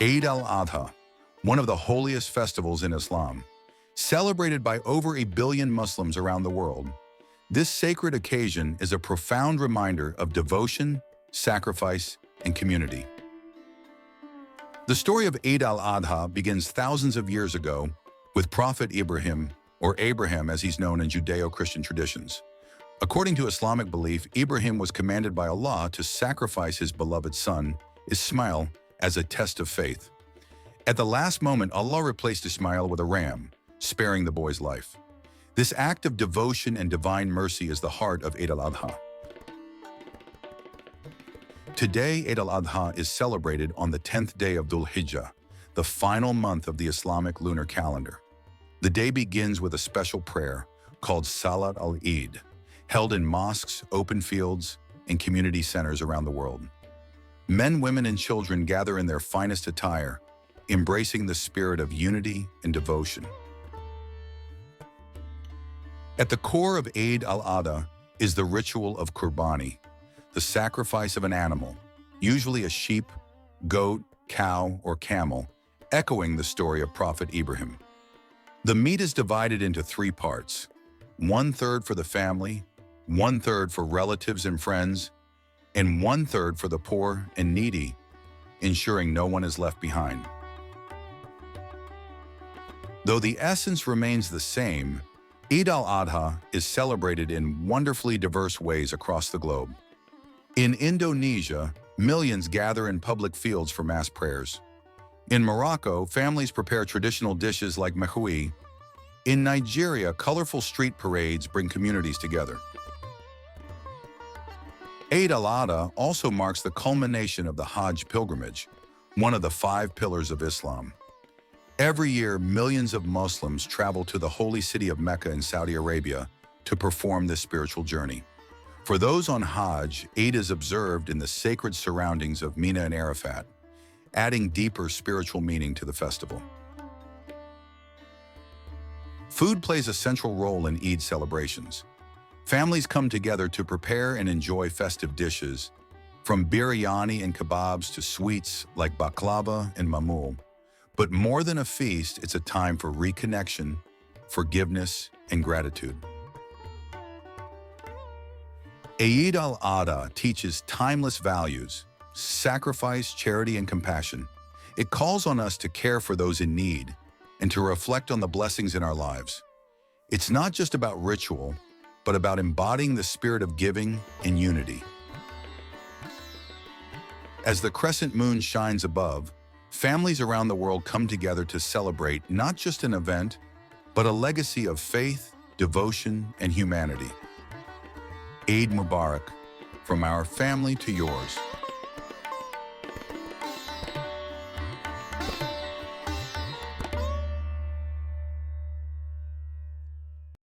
Eid al Adha, one of the holiest festivals in Islam, celebrated by over 1 billion Muslims around the world. This sacred occasion is a profound reminder of devotion, sacrifice, and community. The story of Eid al Adha begins thousands of years ago with Prophet Ibrahim, or Abraham as he's known in Judeo-Christian traditions. According to Islamic belief, Ibrahim was commanded by Allah to sacrifice his beloved son, Ismail, as a test of faith. At the last moment, Allah replaced Ismail with a ram, sparing the boy's life. This act of devotion and divine mercy is the heart of Eid al Adha. Today, Eid al Adha is celebrated on the 10th day of Dhul Hijjah, the final month of the Islamic lunar calendar. The day begins with a special prayer called Salat al-Eid, held in mosques, open fields, and community centers around the world. Men, women, and children gather in their finest attire, embracing the spirit of unity and devotion. At the core of Eid al Adha is the ritual of Qurbani, the sacrifice of an animal, usually a sheep, goat, cow, or camel, echoing the story of Prophet Ibrahim. The meat is divided into 3 parts, 1/3 for the family, 1/3 for relatives and friends, and 1/3 for the poor and needy, ensuring no one is left behind. Though the essence remains the same, Eid al Adha is celebrated in wonderfully diverse ways across the globe. In Indonesia, millions gather in public fields for mass prayers. In Morocco, families prepare traditional dishes like mechoui. In Nigeria, colorful street parades bring communities together. Eid al Adha also marks the culmination of the Hajj pilgrimage, one of the 5 pillars of Islam. Every year, millions of Muslims travel to the holy city of Mecca in Saudi Arabia to perform this spiritual journey. For those on Hajj, Eid is observed in the sacred surroundings of Mina and Arafat, adding deeper spiritual meaning to the festival. Food plays a central role in Eid celebrations. Families come together to prepare and enjoy festive dishes, from biryani and kebabs to sweets like baklava and mamul. But more than a feast, it's a time for reconnection, forgiveness, and gratitude. Eid al Adha teaches timeless values, sacrifice, charity, and compassion. It calls on us to care for those in need and to reflect on the blessings in our lives. It's not just about ritual, but about embodying the spirit of giving and unity. As the crescent moon shines above, families around the world come together to celebrate not just an event, but a legacy of faith, devotion, and humanity. Eid Mubarak, from our family to yours.